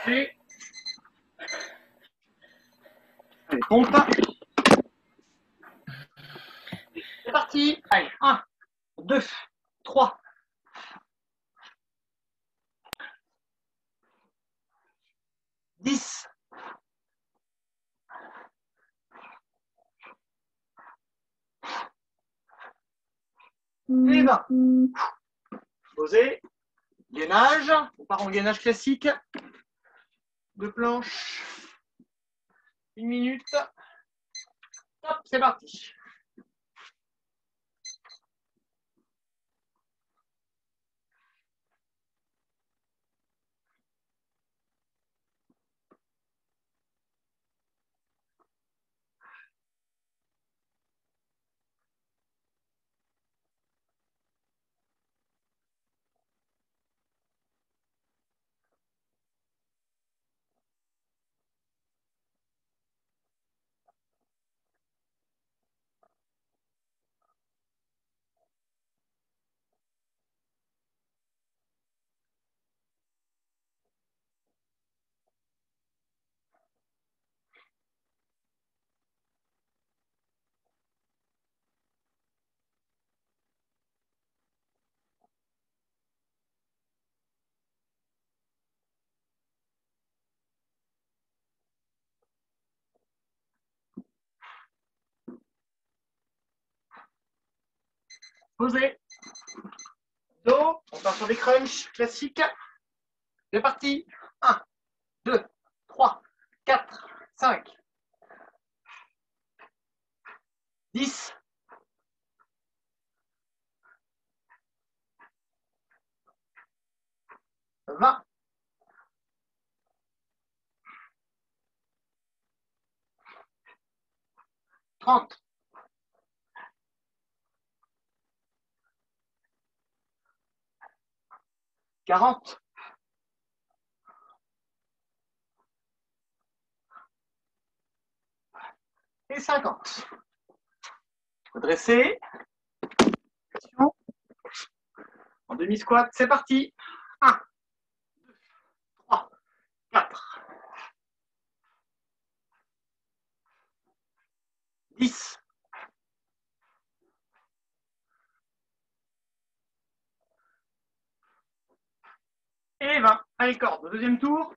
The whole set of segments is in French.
Et... Allez, compte. C'est parti. Allez, 1, 2, 3. 10. Et 20. Posez. Gainage. On part en gainage classique. 2 planches. 1 minute. Hop, c'est parti. Posez. Dos. On part sur des crunchs classiques. C'est parti. 1, 2, 3, 4, 5, 10. 20. 30. 40. Et 50. Redressez. En demi-squat, c'est parti. 1, 2, 3, 4, 10. Et 20. Allez, corde. Deuxième tour.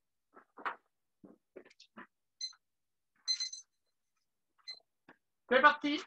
C'est parti.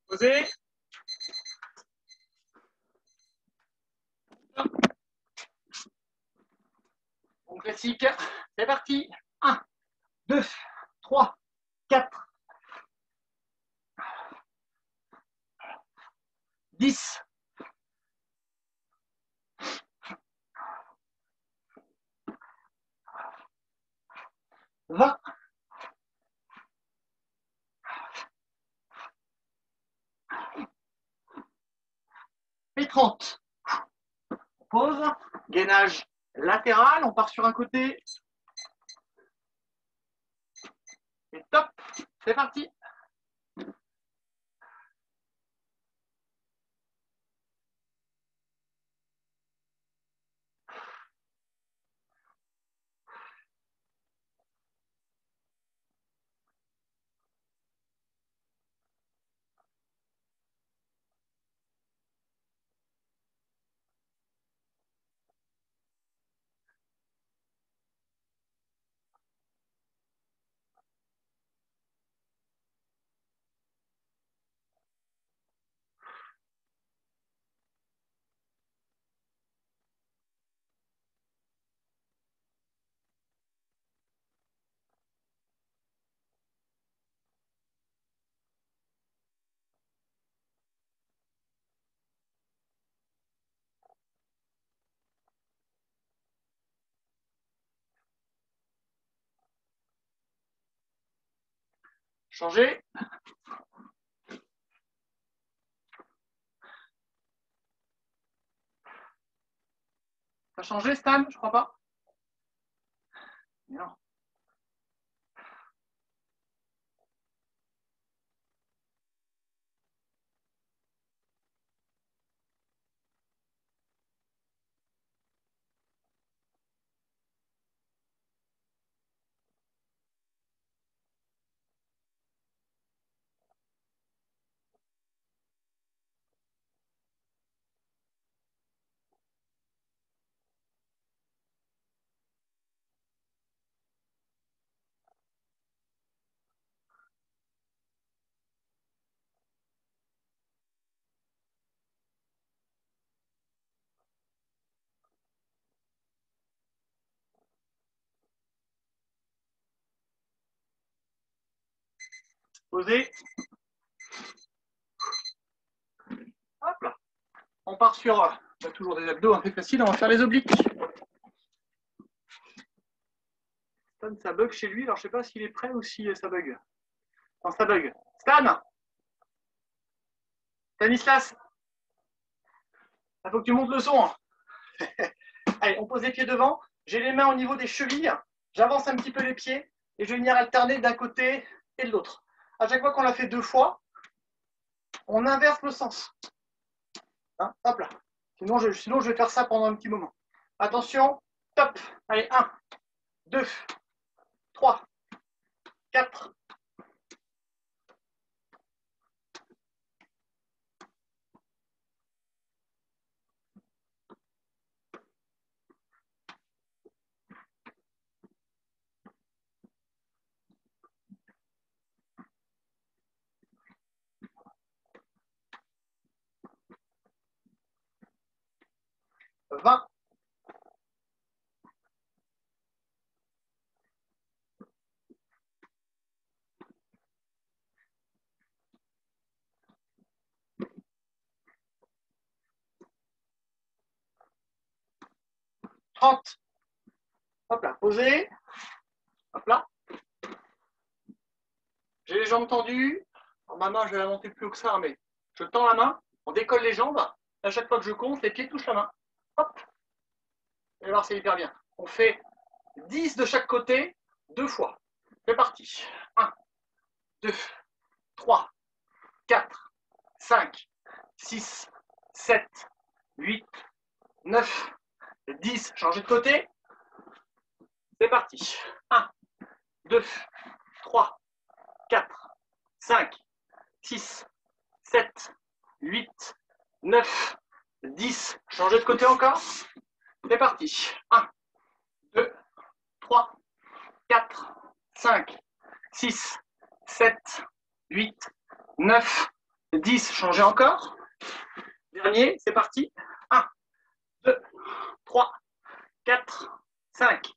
Posez. classique. C'est parti. 1, 2, 3, 4, 10, 20, et 30. On pose, gainage latéral, on part sur un côté. Et top, c'est parti. Changer. Ça a changé, Stan? Je crois pas. Non. Posez. Hop là. On part sur toujours des abdos un peu faciles, on va faire les obliques. Stan, ça bug chez lui, alors je sais pas s'il est prêt ou si ça bug. Non, ça bug. Stan! Stanislas! Il faut que tu montes le son. Allez, on pose les pieds devant. J'ai les mains au niveau des chevilles. J'avance un petit peu les pieds et je vais venir alterner d'un côté et de l'autre. À chaque fois qu'on l'a fait 2 fois, on inverse le sens. Hein, hop là. Sinon, je vais faire ça pendant un petit moment. Attention, top. Allez, 1, 2, 3, 4, 20. 30. Hop là, posez. Hop là. J'ai les jambes tendues. Alors, ma main, je vais la monter plus haut que ça, mais je tends la main, on décolle les jambes. À chaque fois que je compte, les pieds touchent la main. Hop. Vous allez voir, c'est hyper bien. On fait 10 de chaque côté, 2 fois. C'est parti. 1, 2, 3, 4, 5, 6, 7, 8, 9, 10. Changez de côté. C'est parti. 1, 2, 3, 4, 5, 6, 7, 8, 9, 10. Changez de côté encore. C'est parti. 1, 2, 3, 4, 5, 6, 7, 8, 9, 10. Changez encore. Dernier, c'est parti. 1, 2, 3, 4, 5,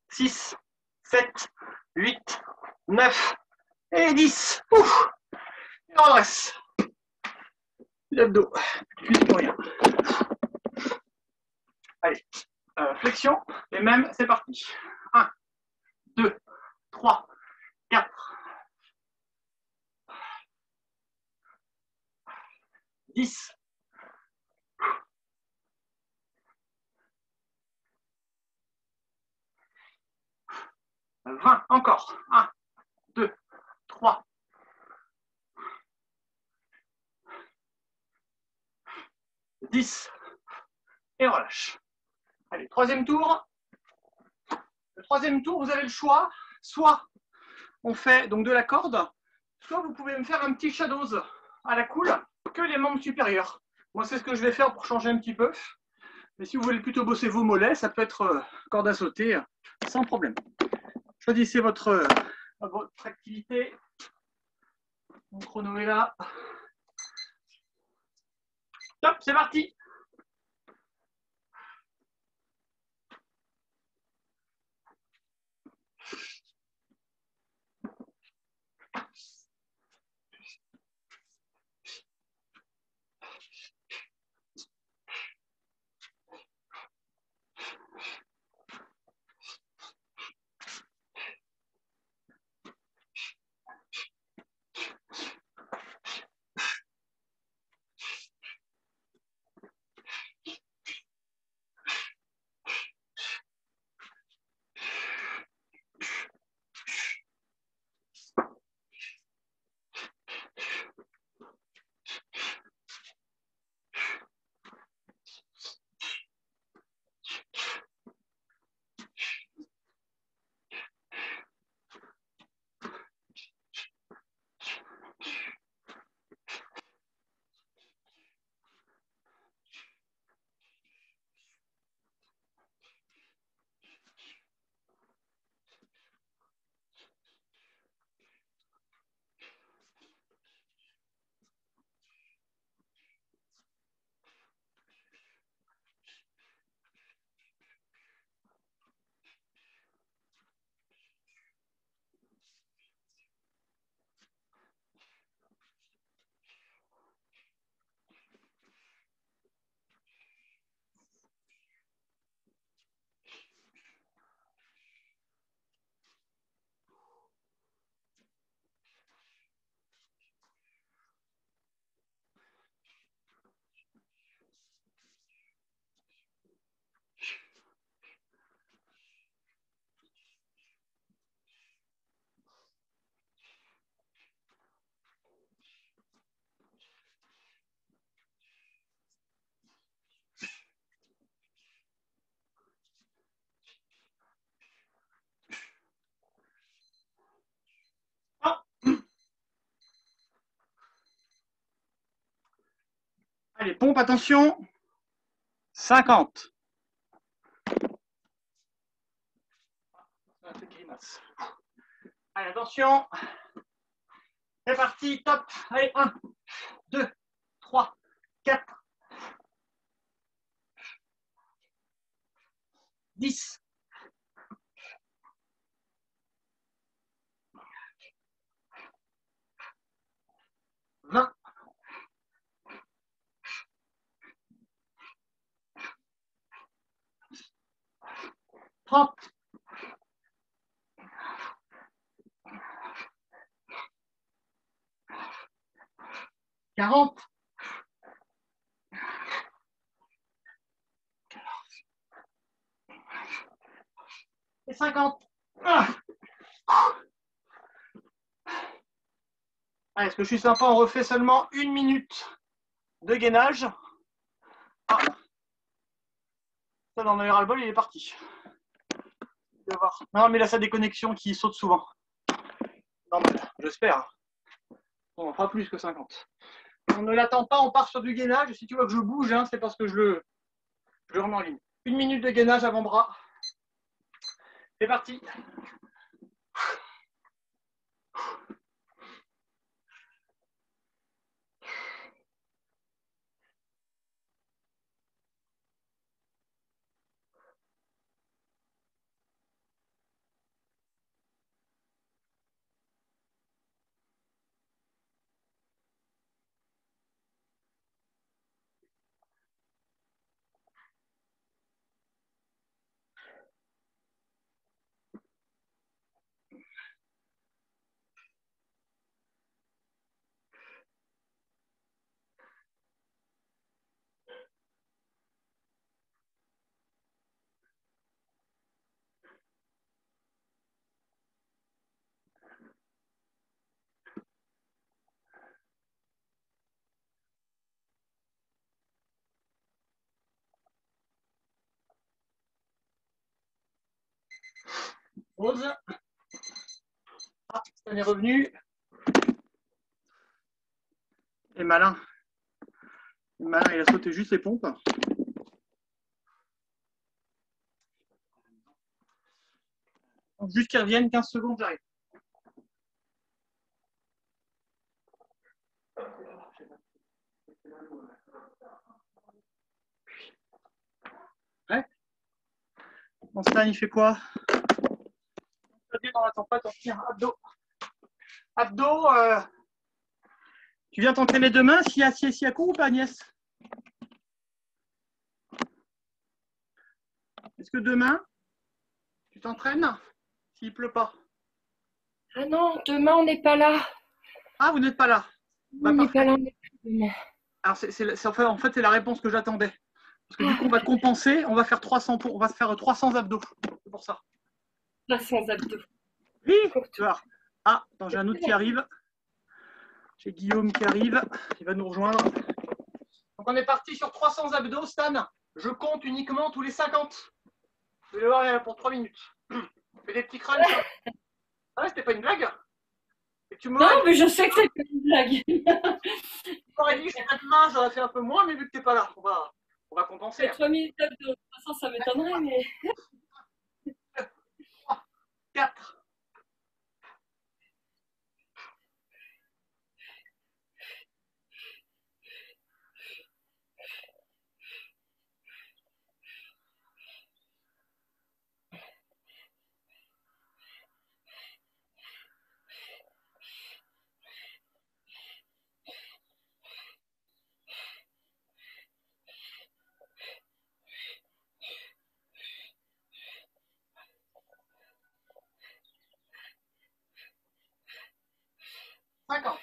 6, 7, 8, 9 et 10. Ouf. Et on redresse. L'abdos, plus pour rien. Allez, flexion, et même, c'est parti. 1, 2, 3, 4, 10. 20, encore. 1, 2, 3, 10. Et on relâche. Allez, troisième tour. Le troisième tour, vous avez le choix. Soit on fait donc de la corde, soit vous pouvez me faire un petit shadows à la cool que les membres supérieurs. Moi, c'est ce que je vais faire pour changer un petit peu. Mais si vous voulez plutôt bosser vos mollets, ça peut être corde à sauter sans problème. Choisissez votre activité. Mon chrono est là. Top, c'est parti. Ah. Allez, pompe, attention. 50. Allez, attention. C'est parti, top. Allez, 1, 2, 3, 4, 10. 20. 30. 40. Et 50. Ah. Allez, est-ce que je suis sympa? On refait seulement 1 minute de gainage. Ah. Ça, dans le ras-le-bol, il est parti. Non, mais là, ça a des connexions qui sautent souvent. Normal, j'espère. On en fera plus que 50. On ne l'attend pas, on part sur du gainage. Si tu vois que je bouge, hein, c'est parce que je le remets en ligne. 1 minute de gainage avant-bras. C'est parti. Pause. Ah, Stan est revenu. Et malin. Malin, il a sauté juste les pompes. Donc, juste qu'il revienne, 15 secondes, j'arrive. Ouais. Bon, Stan, il fait quoi? On n'attend pas, tiens, abdos. Abdos, tu viens t'entraîner demain, si à court ou pas, Agnès? Est-ce que demain, tu t'entraînes s'il pleut pas? Ah non, demain on n'est pas là. Ah, vous n'êtes pas là. On n'est pas là, on n'est plus demain. Alors, en fait, c'est la réponse que j'attendais. Parce que du coup, on va compenser, on va faire 300 abdos. C'est pour ça. Pas sans abdos. Oui, tu vois. Ah, attends, j'ai un autre qui arrive. J'ai Guillaume qui arrive. Il va nous rejoindre. Donc, on est parti sur 300 abdos, Stan. Je compte uniquement tous les 50. Vous allez voir, il y en a pour 3 minutes. On fait des petits crunchs. Ah, c'était pas une blague? Et tu Non, mais je sais que c'est pas une blague. Tu m'aurais dit, demain, j'aurais fait un peu moins, mais vu que t'es pas là, on va compenser. 3 minutes d'abdos. De toute façon, ça m'étonnerait, mais. 3, 4. Cinquante.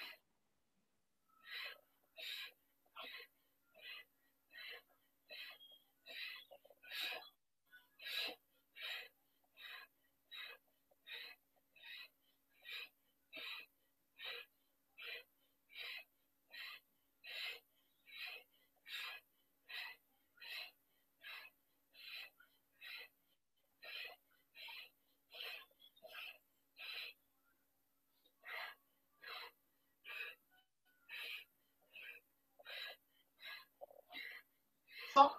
Cent.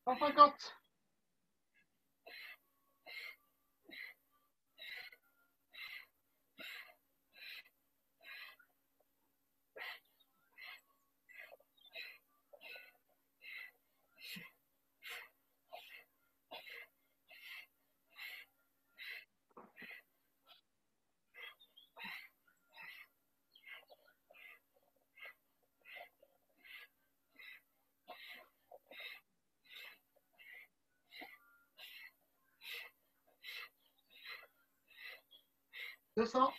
150. 200.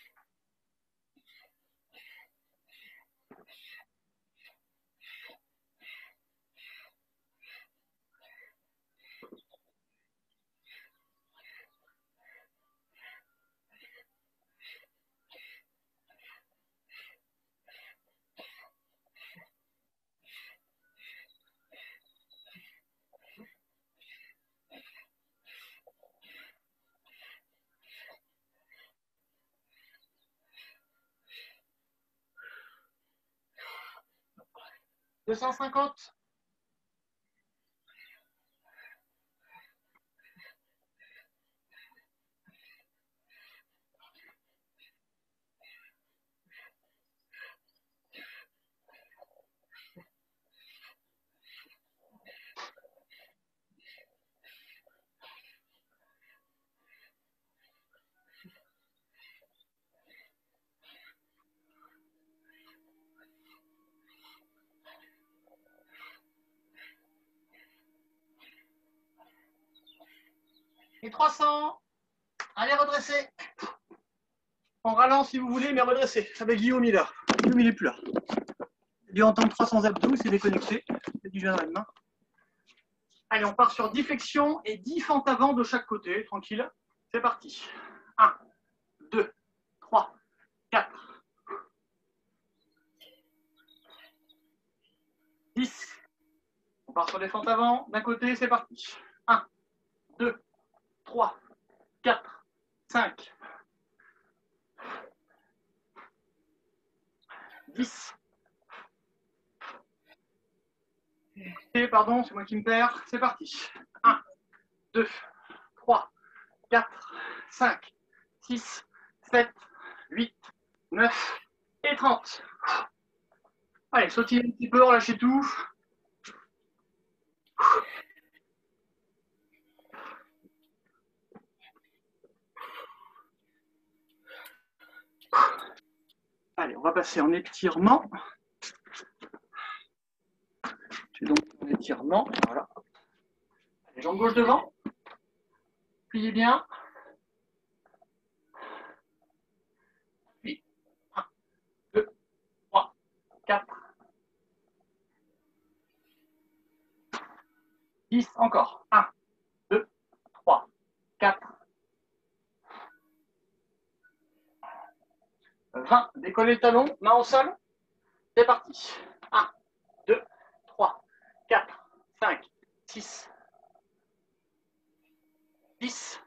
250. Et 300. Allez, redressez. En rallant si vous voulez, mais redressez. Avec Guillaume, il est là. Guillaume, il n'est plus là. Il a dû entendre 300 abdos, il s'est déconnecté. Il dit, je viendrai demain. Allez, on part sur 10 flexions et 10 fentes avant de chaque côté. Tranquille. C'est parti. 1, 2, 3, 4, 10. On part sur les fentes avant. D'un côté, c'est parti. 1, 2, 3, 4, 5, 10. Et pardon, c'est moi qui me perds. C'est parti. 1, 2, 3, 4, 5, 6, 7, 8, 9 et 30. Allez, sautillez un petit peu, relâchez tout. Allez, on va passer en étirement. C'est donc en étirement. Voilà. Allez, jambe gauche devant. Pliez bien. Puis 1, 2, 3, 4, 10 encore. 1, 2, 3, 4, 20. Décollez le talon, main au sol. C'est parti. 1, 2, 3, 4, 5, 6, 10.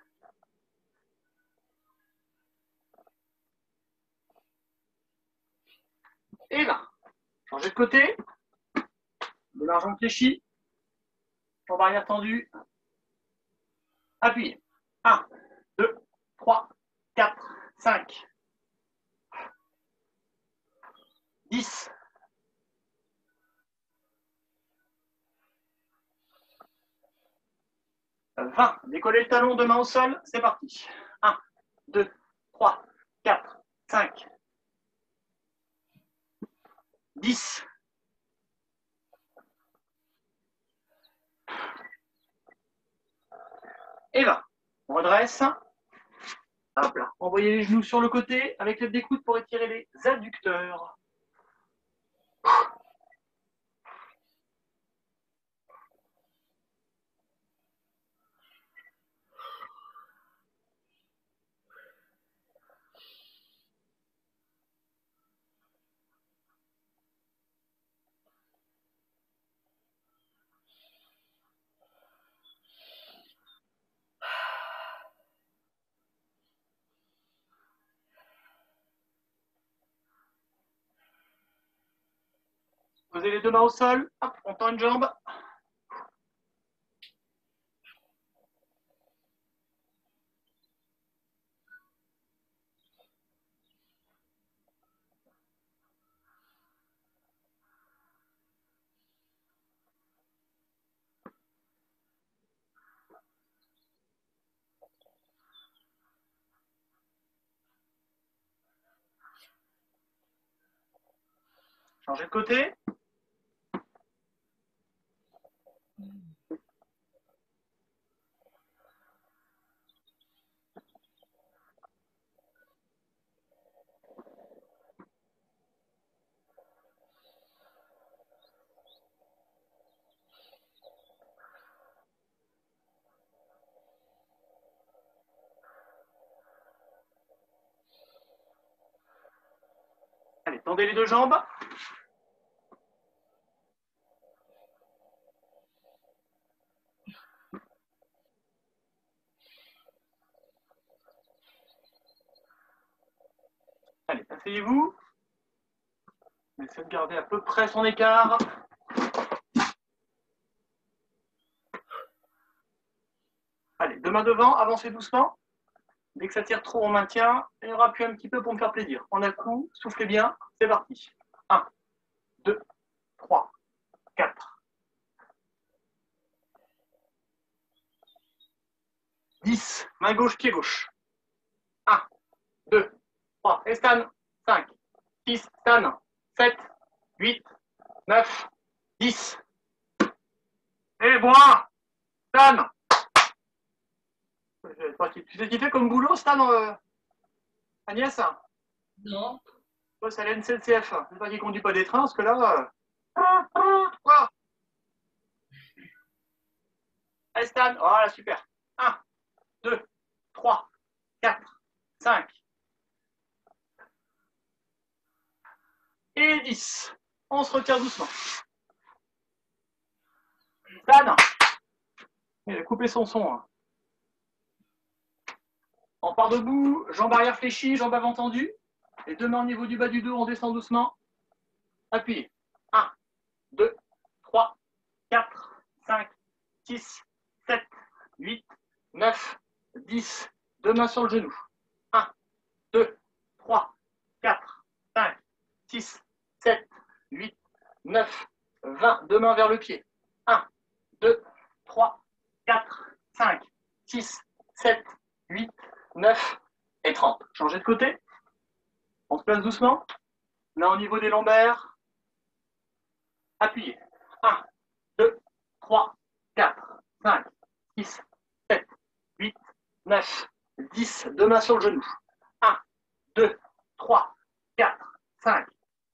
Et 20. Changez de côté. De l'argent fléchi. Jambe arrière tendue. Appuyez. 1, 2, 3, 4, 5, 10. 20. Décollez le talon, deux mains au sol. C'est parti. 1, 2, 3, 4, 5, 10. Et 20. On redresse. Hop là. Envoyez les genoux sur le côté avec l'aide des coudes pour étirer les adducteurs. Posez les deux mains au sol. Hop, on tend une jambe. Changez de côté. Allez, tendez les deux jambes. Allez, asseyez-vous. Essayez de garder à peu près son écart. Allez, deux mains devant, avancez doucement. Dès que ça tire trop, on maintient. Et on appuie un petit peu pour me faire plaisir. On a le coup, soufflez bien, c'est parti. 1, 2, 3, 4, 10. Main gauche, pied gauche. 1, 2, 3. Et stand. 5, 6, stand. 7, 8, 9, 10. Et bois. Stand. Tu sais ce qu'il fait comme boulot, Stan, Agnès? Non. C'est à la NCCF. C'est pas qu'il conduit pas des trains, parce que là. Quoi? Allez, Stan. Voilà, super. 1, 2, 3, 4, 5 et 10. On se retire doucement. Stan, il a coupé son son. Hein. On part debout, jambes arrière fléchies, jambes avant tendues. Les deux mains au niveau du bas du dos, on descend doucement. Appuyez. 1, 2, 3, 4, 5, 6, 7, 8, 9, 10. Deux mains sur le genou. 1, 2, 3, 4, 5, 6, 7, 8, 9, 20. Deux mains vers le pied. 1, 2, 3, 4, 5, 6, 7, 8, 9 et 30. Changez de côté. On se place doucement. Là, au niveau des lombaires. Appuyez. 1, 2, 3, 4, 5, 6, 7, 8, 9, 10. Deux mains sur le genou. 1, 2, 3, 4, 5,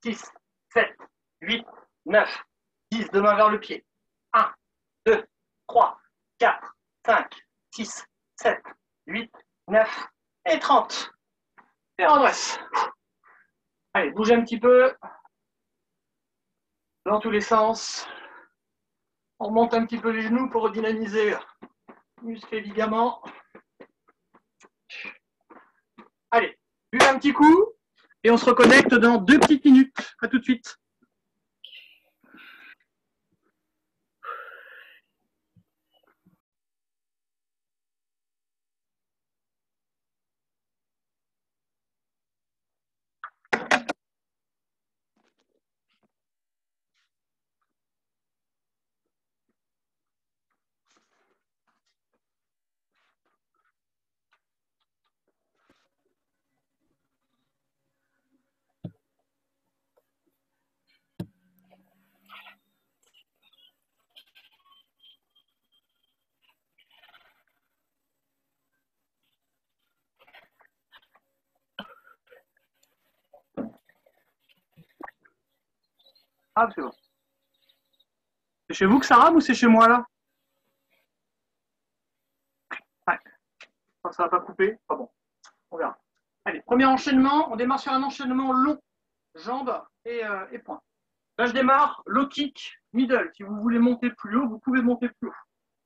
6, 7, 8, 9, 10. Deux mains vers le pied. 1, 2, 3, 4, 5, 6, 7, 8, 9 et 30. Et on redresse. Allez, bougez un petit peu. Dans tous les sens. On remonte un petit peu les genoux pour redynamiser muscles et ligaments. Allez, buvez un petit coup et on se reconnecte dans 2 petites minutes. À tout de suite. Ah, c'est bon. C'est chez vous que ça rame ou c'est chez moi là? Ouais. Ça va pas couper. Pas bon. On verra. Allez, premier enchaînement. On démarre sur un enchaînement long. Jambes et poings. Là, je démarre low kick, middle. Si vous voulez monter plus haut, vous pouvez monter plus haut.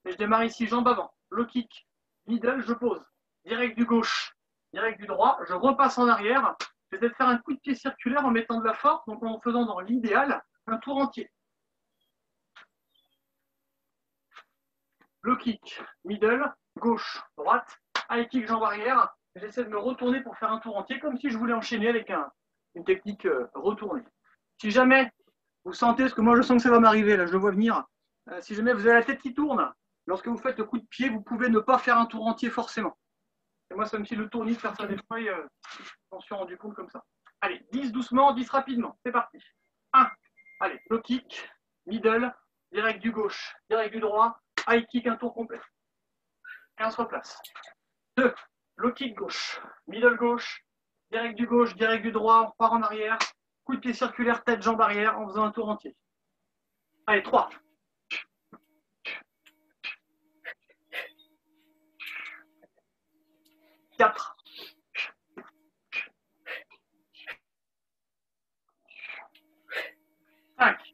Et je démarre ici, jambes avant. Low kick, middle, je pose. Direct du gauche, direct du droit. Je repasse en arrière. Je vais faire un coup de pied circulaire en mettant de la force, donc en faisant dans l'idéal un tour entier. Low kick, middle, gauche, droite. High kick, jambe arrière. J'essaie de me retourner pour faire un tour entier, comme si je voulais enchaîner avec une technique retournée. Si jamais vous sentez, parce que moi je sens que ça va m'arriver, là je le vois venir, si jamais vous avez la tête qui tourne, lorsque vous faites le coup de pied, vous pouvez ne pas faire un tour entier forcément. Et moi ça me fait le tournis de faire ça des fois et je m'en suis rendu compte comme ça. Allez, 10 doucement, 10 rapidement, c'est parti. 1, allez, low kick, middle, direct du gauche, direct du droit, high kick, un tour complet. Et on se replace. 2, low kick gauche, middle gauche, direct du droit, on repart en arrière, coup de pied circulaire, tête, jambe arrière, en faisant un tour entier. Allez, 3. 4. 5.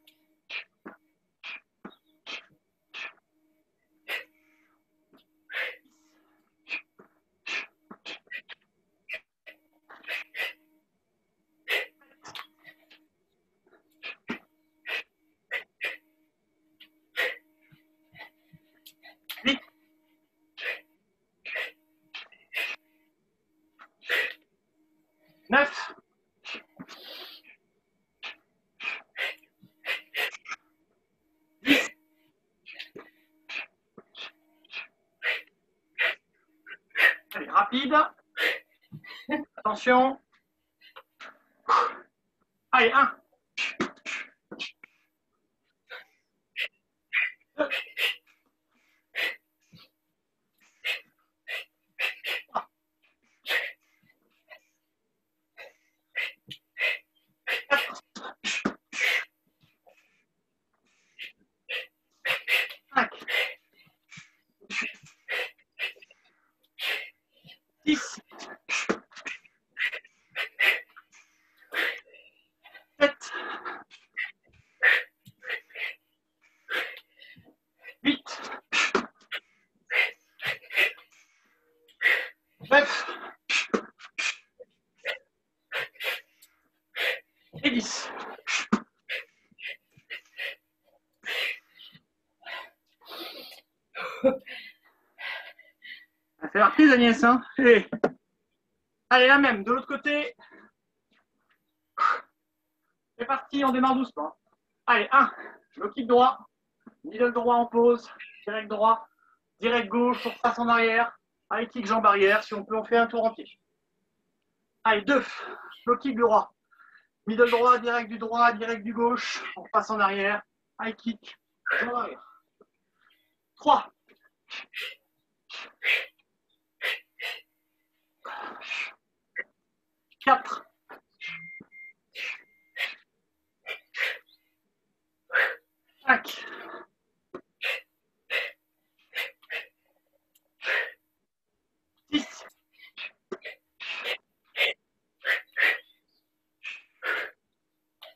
8. 9. 10. Allez, rapide. Attention. Allez, 1. 2. Et 10. C'est la reprise, Agnès. Hein. Allez, la même, de l'autre côté. C'est parti, on démarre doucement. Allez, 1. Le kick droit. Middle droit en pause. Direct droit. Direct gauche, on repasse en arrière. Allez, kick jambe arrière. Si on peut, on fait un tour entier. Allez, 2. Le kick droit. Middle droit, direct du gauche. On repasse en arrière. High kick, en arrière. 3. 4. 5. 6.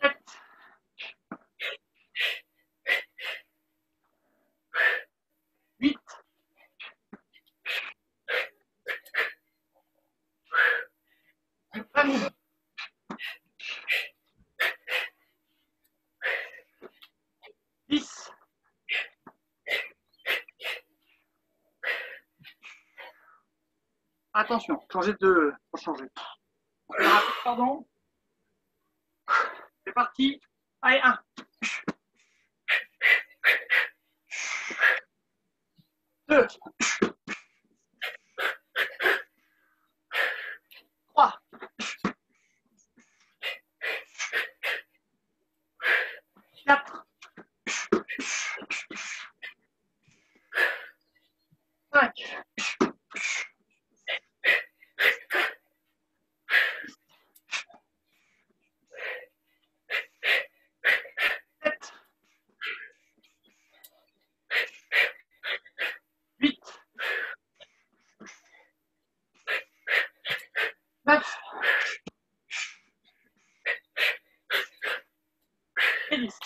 7. 8. 9. 10. Attention, changer de. Changer. Pardon. C'est parti. Allez, 1. 2. 3. 4. 5. 7. 8. 9. Et 10.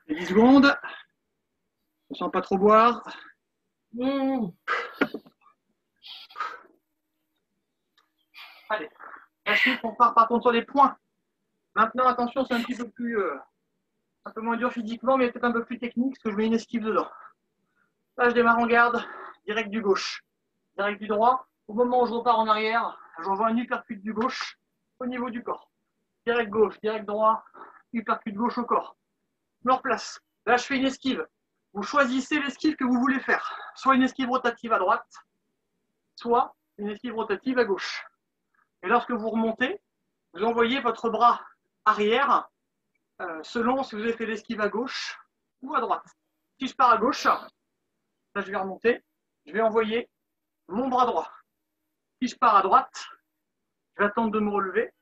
Et 10 secondes. On ne sent pas trop boire. Allez. Ensuite, on part par contre sur les points. Maintenant, attention, c'est un petit peu plus, un peu moins dur physiquement, mais peut-être un peu plus technique, parce que je mets une esquive dedans. Là, je démarre en garde, direct du gauche, direct du droit. Au moment où je repars en arrière, j'envoie un uppercut du gauche au niveau du corps. Direct gauche, direct droit, uppercut gauche au corps. Je me replace. Là, je fais une esquive. Vous choisissez l'esquive que vous voulez faire. Soit une esquive rotative à droite, soit une esquive rotative à gauche. Et lorsque vous remontez, vous envoyez votre bras arrière selon si vous avez fait l'esquive à gauche ou à droite. Si je pars à gauche, là je vais remonter, je vais envoyer mon bras droit. Si je pars à droite, je vais attendre de me relever,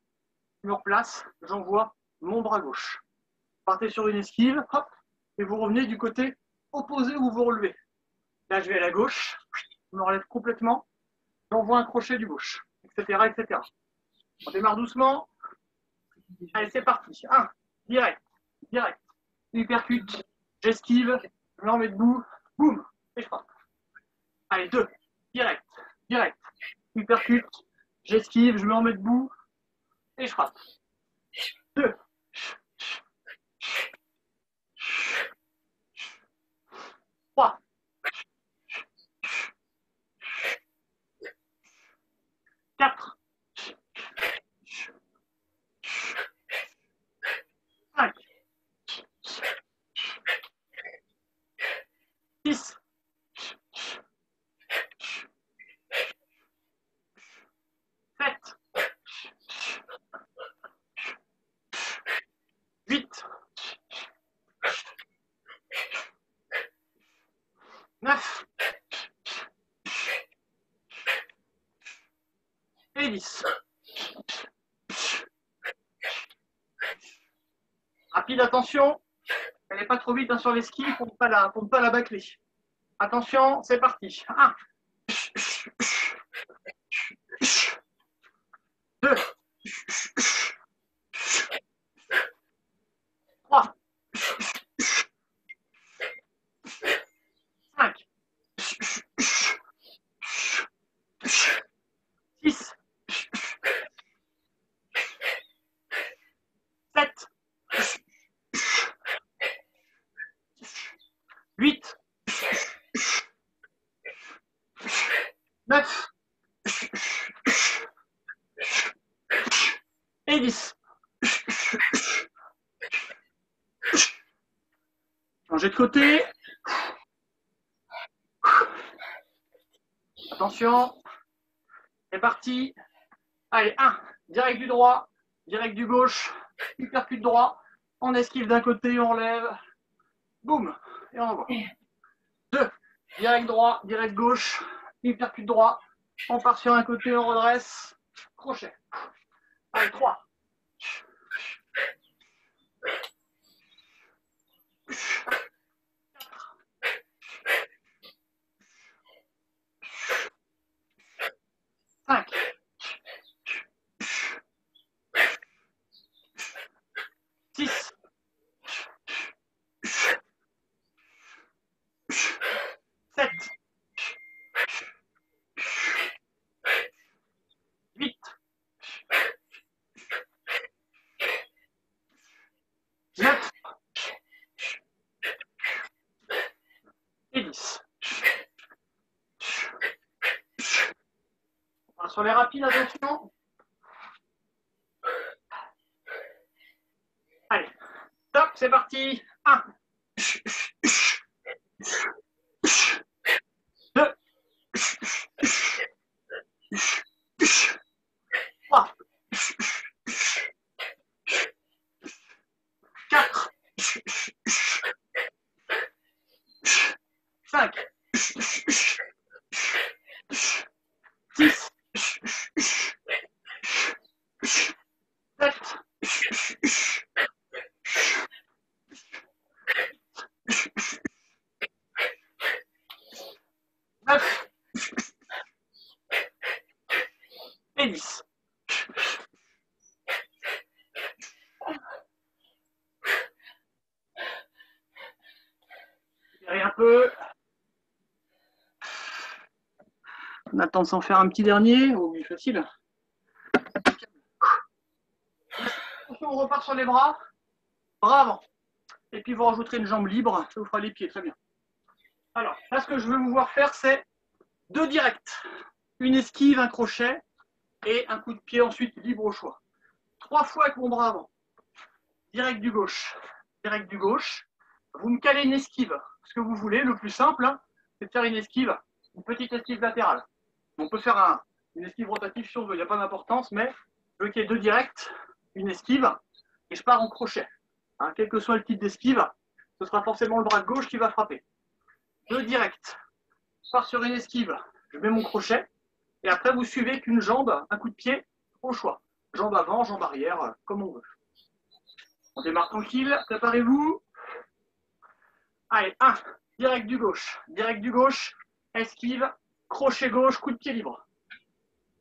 je me replace, j'envoie mon bras gauche. Partez sur une esquive, hop, et vous revenez du côté opposé où vous vous relevez. Là, je vais à la gauche, je me relève complètement, j'envoie un crochet du gauche, etc., etc. On démarre doucement. Allez, c'est parti. 1, direct, direct. Uppercut, j'esquive, je me remets debout, boum, et je frappe. Allez, 2, direct, direct. Uppercut, j'esquive, je me remets debout, et je frappe. 2. 3. 4. 5. 6. 7. 8. 9. Et 10. Rapide, attention. Elle n'est pas trop vite hein, sur l'esquive pour ne pas la bâcler. Attention, c'est parti. 1. 2. 3. 5. 9 et 10. Changez de côté. Attention. C'est parti. Allez, 1. Direct du droit, direct du gauche, hypercute droit. On esquive d'un côté, on lève. Boum. Et on envoie. 2. Direct droit, direct gauche, hypercute droit. On part sur un côté, on redresse. Crochet. Allez, 3. 5. 6. 7. 8. 9. Et 10. On va sur les rapides, attention. Allez, top, c'est parti. 1. 2. 3. 4. 5. 6. 7. 9. Et 10. Libérez un peu. On attend de s'en faire un petit dernier. Oh oui, facile. On repart sur les bras. Bras avant. Et puis vous rajouterez une jambe libre. Ça vous fera les pieds. Très bien. Alors, là, ce que je veux vous voir faire, c'est 2 directs. Une esquive, un crochet et un coup de pied ensuite libre au choix. 3 fois avec mon bras avant. Direct du gauche. Direct du gauche. Vous me calez une esquive. Ce que vous voulez, le plus simple, hein, c'est de faire une esquive, une petite esquive latérale. On peut faire une esquive rotative si on veut, il n'y a pas d'importance, mais je veux qu'il y ait 2 directs, une esquive, et je pars en crochet. Hein, quel que soit le type d'esquive, ce sera forcément le bras gauche qui va frapper. 2 directs. Je pars sur une esquive, je mets mon crochet, et après vous suivez qu'une jambe, un coup de pied, au choix. Jambe avant, jambe arrière, comme on veut. On démarre tranquille, préparez-vous. Allez, 1, direct du gauche, esquive, crochet gauche, coup de pied libre.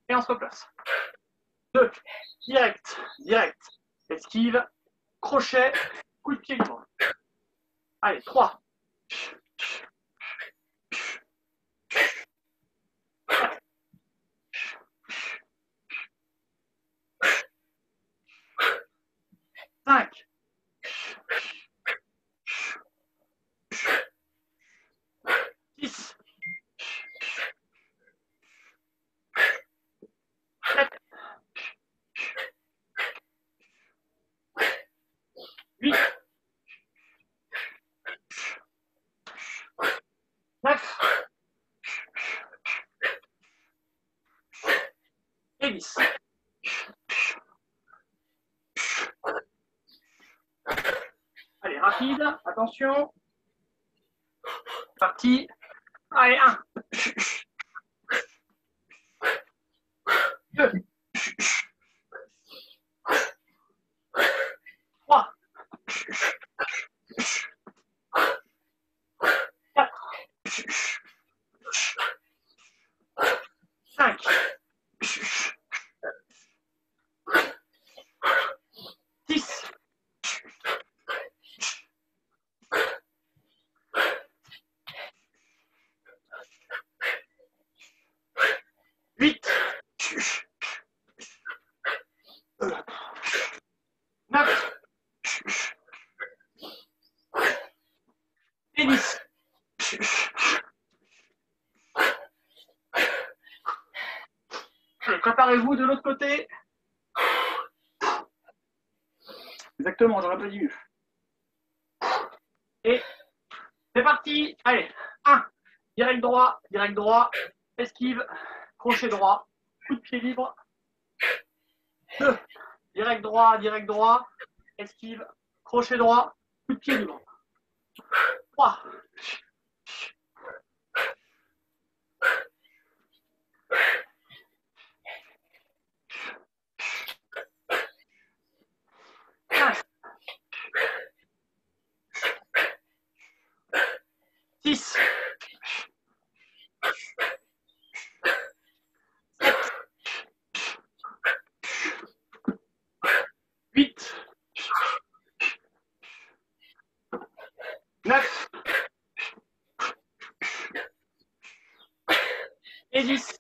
Et on se replace. 2, direct, esquive, crochet, coup de pied libre. Allez, 3. 5. 6. 7. 8. 9. Et 10. Allez, rapide, attention. Parti. Allez, 1. 2. 3. 4. 5. 6. 7. Allez, préparez-vous de l'autre côté. Exactement, j'aurais pas dit mieux. Et c'est parti. Allez, 1, direct droit, esquive, crochet droit, coup de pied libre. 2, direct droit, esquive, crochet droit, coup de pied libre. 3, 5, 6, 7, 8, 9 et 10.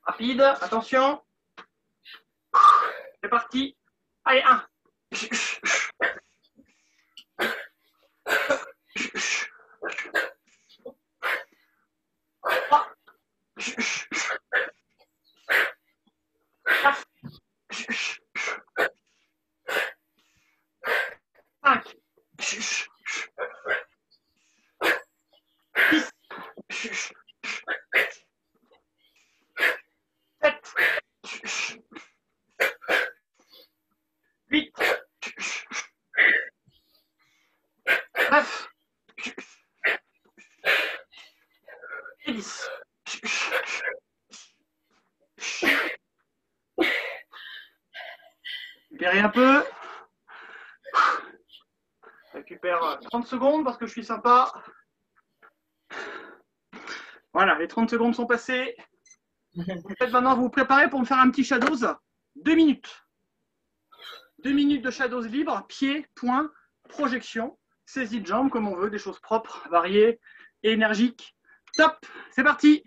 Rapide, attention. C'est parti. Allez, 1. 3. 4. 5. 6. 7. 8. 9. Et 10. Récupérez un peu. Récupère 30 secondes parce que je suis sympa. Voilà, les 30 secondes sont passées. Maintenant, vous vous préparez pour me faire un petit shadows. 2 minutes. 2 minutes de shadows libres, pied, poing, projection, saisie de jambes comme on veut, des choses propres, variées et énergiques. Top, c'est parti.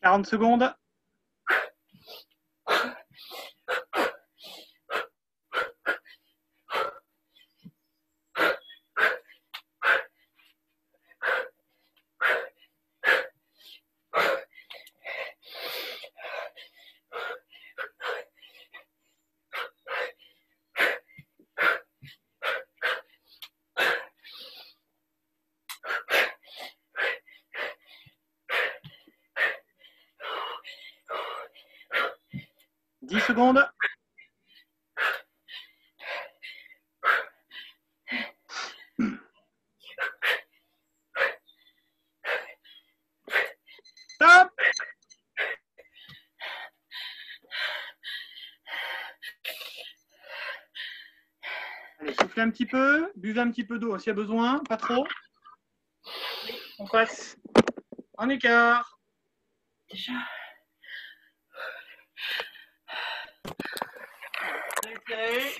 « 40 secondes. Secondes. Stop. Allez, soufflez un petit peu, buvez un petit peu d'eau s'il y a besoin, pas trop. On passe en écart. Déjà. Retirez.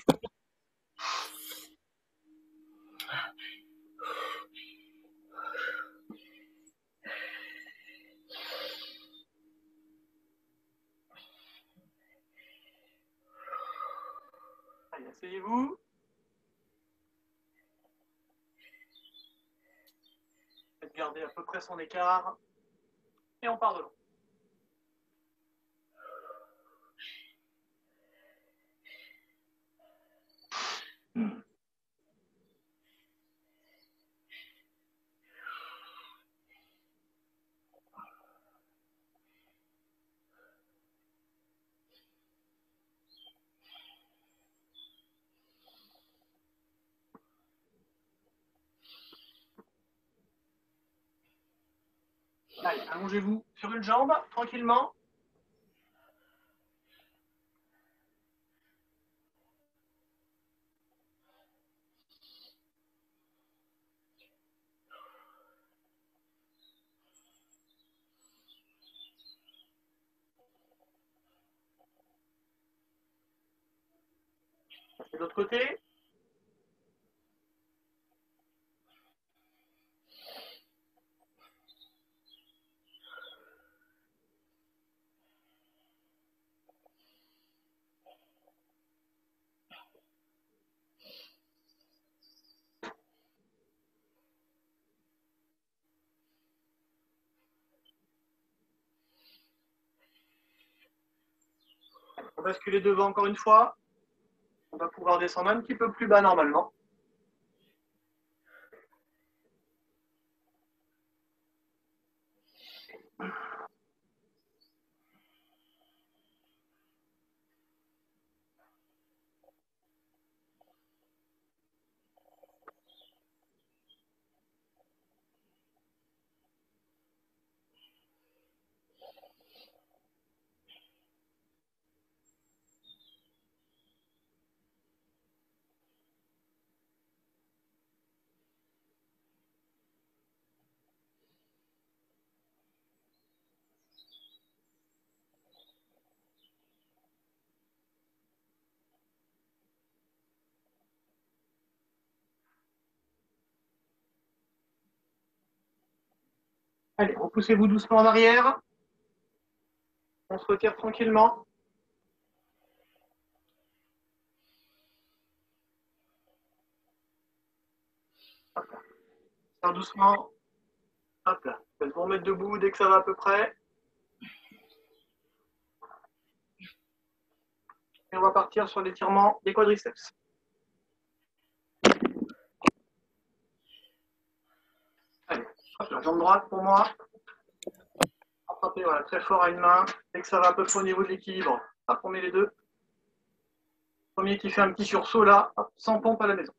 Allez, asseyez-vous. Garder à peu près son écart. Et on part de long. Allez, allongez-vous sur une jambe, tranquillement. De l'autre côté. On va basculer devant encore une fois. On va pouvoir descendre un petit peu plus bas normalement. Allez, repoussez-vous doucement en arrière. On se retire tranquillement. Faire doucement. Hop là. Faites-vous remettre debout dès que ça va à peu près. Et on va partir sur l'étirement des quadriceps. Allez, hop, la jambe droite pour moi. Attrapez voilà, très fort à une main. Dès que ça va à peu près au niveau de l'équilibre, hop, on met les deux. Premier qui fait un petit sursaut là, hop, sans pompe à la maison.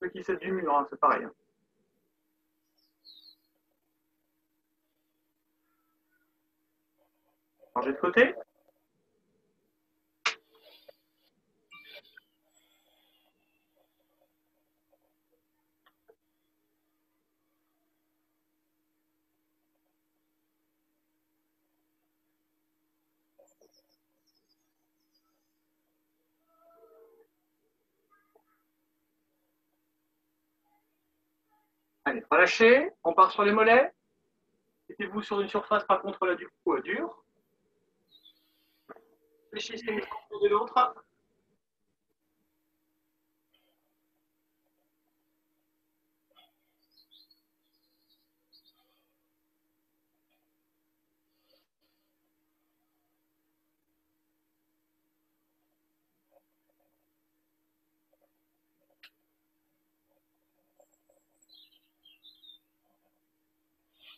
Ceux qui s'aident du mur, hein, c'est pareil. Hein. Changez de côté. Allez, relâchez. On part sur les mollets. Mettez-vous sur une surface, par contre, là, du coup, dure. Fléchissez une de l'autre.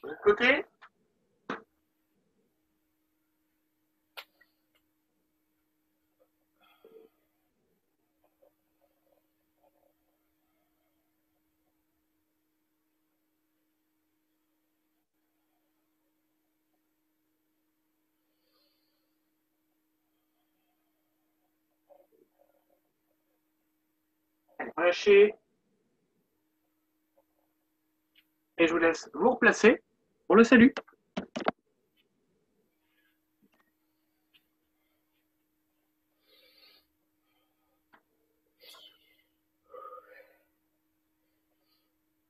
De l'autre côté. Allez, relâchez. Et je vous laisse vous replacer pour le salut.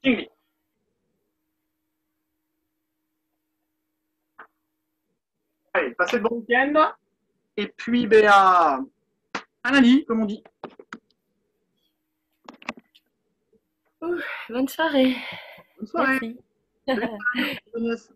Tingli. Allez, passez de bon week-end. Et puis, ben, À lundi, comme on dit. Bonne soirée. Bonne soirée. Merci. Salut, Agnès.